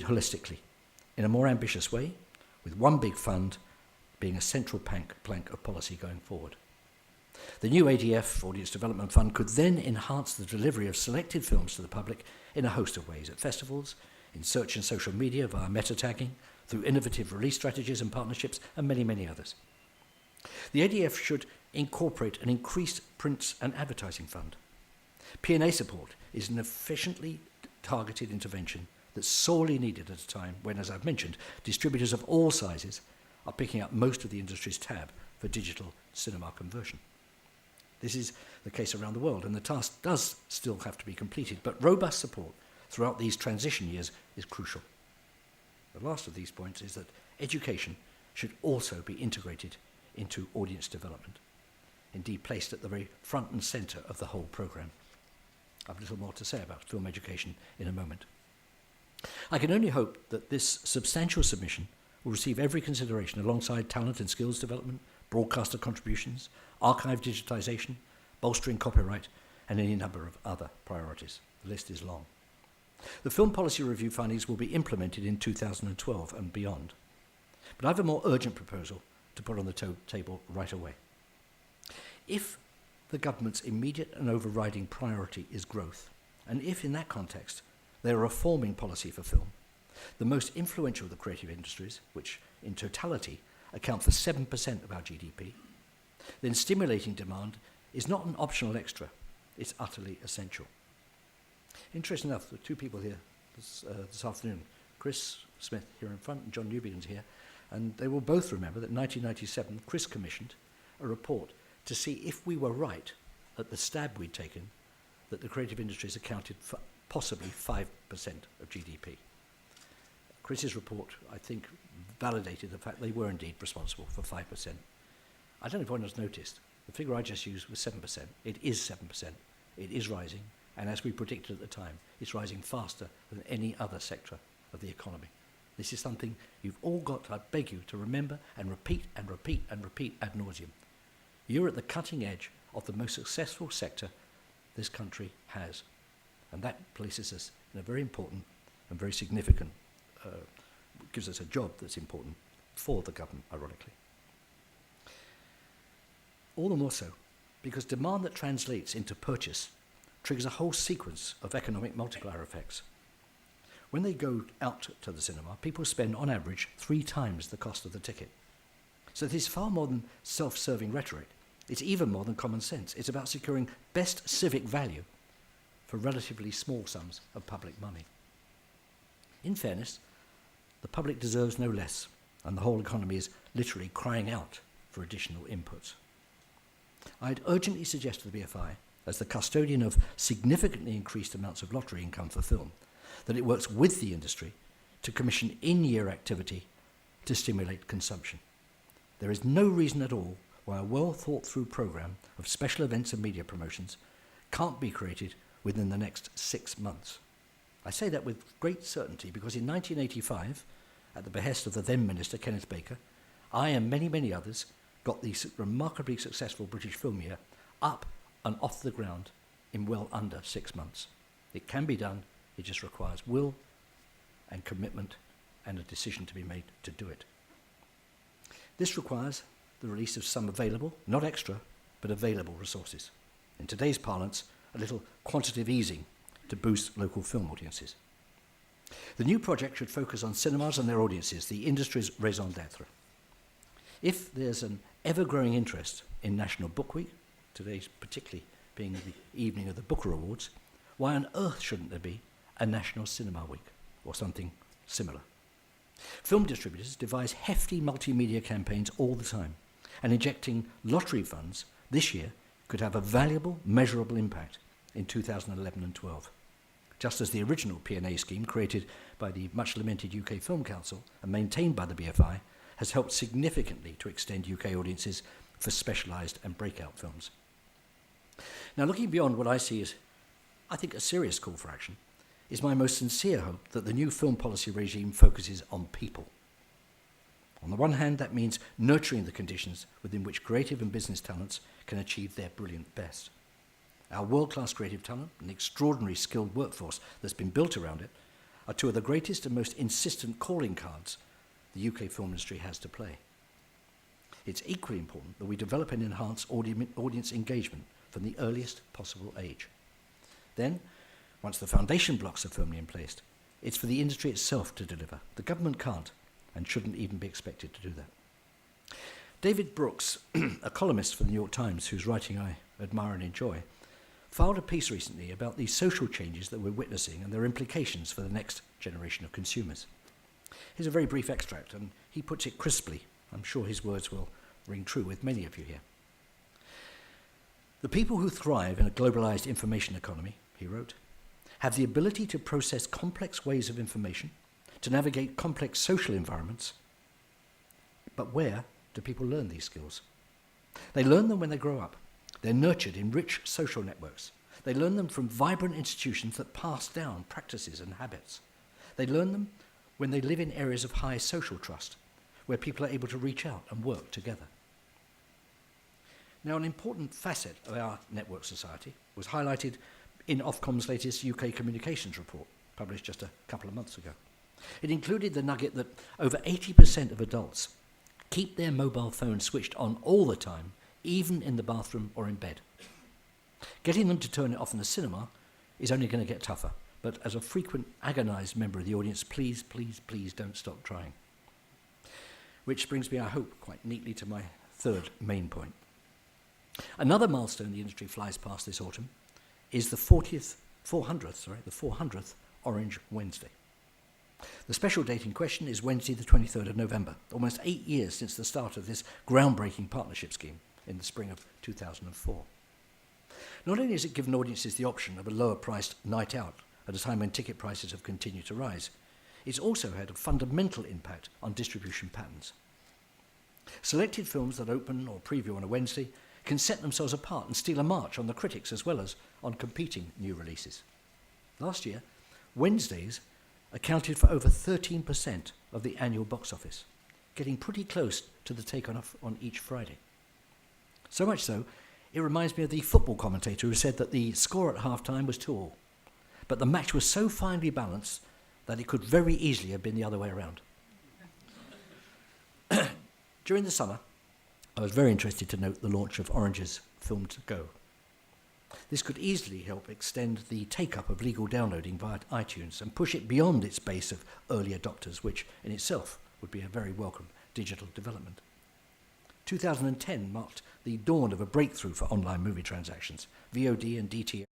holistically, in a more ambitious way, with one big fund being a central plank of policy going forward. The new ADF, Audience Development Fund, could then enhance the delivery of selected films to the public in a host of ways, at festivals, in search and social media via meta-tagging, through innovative release strategies and partnerships, and many, many others. The ADF should incorporate an increased prints and advertising fund. P&A support is an efficiently targeted intervention that's sorely needed at a time when, as I've mentioned, distributors of all sizes are picking up most of the industry's tab for digital cinema conversion. This is the case around the world, and the task does still have to be completed, but robust support throughout these transition years is crucial. The last of these points is that education should also be integrated into audience development, indeed placed at the very front and centre of the whole programme. I have a little more to say about film education in a moment. I can only hope that this substantial submission will receive every consideration alongside talent and skills development, broadcaster contributions, archive digitisation, bolstering copyright, and any number of other priorities. The list is long. The Film Policy Review findings will be implemented in 2012 and beyond. But I have a more urgent proposal to put on the table right away. If the government's immediate and overriding priority is growth, and if in that context they are reforming policy for film, the most influential of the creative industries, which in totality account for 7% of our GDP, then stimulating demand is not an optional extra, it's utterly essential. Interesting enough, there are two people here this afternoon, Chris Smith here in front and John Newbegin's here, and they will both remember that in 1997 Chris commissioned a report to see if we were right at the stab we'd taken that the creative industries accounted for possibly 5% of GDP. Chris's report, I think, validated the fact they were indeed responsible for 5%. I don't know if anyone has noticed, the figure I just used was 7%. It is 7%. It is rising, and as we predicted at the time, it's rising faster than any other sector of the economy. This is something you've all got, I beg you, to remember and repeat and repeat and repeat ad nauseum. You're at the cutting edge of the most successful sector this country has, and that places us in a very important and very significant, gives us a job that's important for the government, ironically. All the more so, because demand that translates into purchase triggers a whole sequence of economic multiplier effects. When they go out to the cinema, people spend on average 3 times the cost of the ticket. So this is far more than self-serving rhetoric. It's even more than common sense. It's about securing best civic value for relatively small sums of public money. In fairness, the public deserves no less, and the whole economy is literally crying out for additional inputs. I'd urgently suggest to the BFI, as the custodian of significantly increased amounts of lottery income for film, that it works with the industry to commission in-year activity to stimulate consumption. There is no reason at all why a well-thought-through programme of special events and media promotions can't be created within the next 6 months. I say that with great certainty because in 1985, at the behest of the then Minister Kenneth Baker, I and many, many others got the remarkably successful British film year up and off the ground in well under 6 months. It can be done, it just requires will and commitment and a decision to be made to do it. This requires the release of some available, not extra, but available resources. In today's parlance, a little quantitative easing to boost local film audiences. The new project should focus on cinemas and their audiences, the industry's raison d'etre. If there's an ever-growing interest in National Book Week, today's particularly being the evening of the Booker Awards, why on earth shouldn't there be a National Cinema Week or something similar? Film distributors devise hefty multimedia campaigns all the time, and injecting lottery funds this year could have a valuable, measurable impact in 2011 and 12. Just as the original P&A scheme created by the much-lamented UK Film Council and maintained by the BFI has helped significantly to extend UK audiences for specialised and breakout films. Now, looking beyond what I see as, I think, a serious call for action, is my most sincere hope that the new film policy regime focuses on people. On the one hand, that means nurturing the conditions within which creative and business talents can achieve their brilliant best. Our world-class creative talent and the extraordinary skilled workforce that's been built around it are two of the greatest and most insistent calling cards the UK film industry has to play. It's equally important that we develop and enhance audience engagement from the earliest possible age. Then, once the foundation blocks are firmly in place, it's for the industry itself to deliver. The government can't and shouldn't even be expected to do that. David Brooks, a columnist for the New York Times whose writing I admire and enjoy, filed a piece recently about the social changes that we're witnessing and their implications for the next generation of consumers. Here's a very brief extract, and he puts it crisply. I'm sure his words will ring true with many of you here. The people who thrive in a globalized information economy, he wrote, have the ability to process complex waves of information, to navigate complex social environments. But where do people learn these skills? They learn them when they grow up. They're nurtured in rich social networks. They learn them from vibrant institutions that pass down practices and habits. They learn them when they live in areas of high social trust, where people are able to reach out and work together. Now, an important facet of our network society was highlighted in Ofcom's latest UK communications report, published just a couple of months ago. It included the nugget that over 80% of adults keep their mobile phones switched on all the time, even in the bathroom or in bed. Getting them to turn it off in the cinema is only going to get tougher, but as a frequent agonised member of the audience, please, please, please don't stop trying. Which brings me, I hope, quite neatly to my third main point. Another milestone the industry flies past this autumn is the 400th Orange Wednesday. The special date in question is Wednesday the 23rd of November, almost 8 years since the start of this groundbreaking partnership scheme in the spring of 2004. Not only has it given audiences the option of a lower-priced night out at a time when ticket prices have continued to rise, it's also had a fundamental impact on distribution patterns. Selected films that open or preview on a Wednesday can set themselves apart and steal a march on the critics as well as on competing new releases. Last year, Wednesdays accounted for over 13% of the annual box office, getting pretty close to the take-off on each Friday. So much so, it reminds me of the football commentator who said that the score at half-time was 2-2, but the match was so finely balanced that it could very easily have been the other way around. During the summer, I was very interested to note the launch of Orange's Film to Go. This could easily help extend the take-up of legal downloading via iTunes and push it beyond its base of early adopters, which in itself would be a very welcome digital development. 2010 marked the dawn of a breakthrough for online movie transactions. VOD and DTS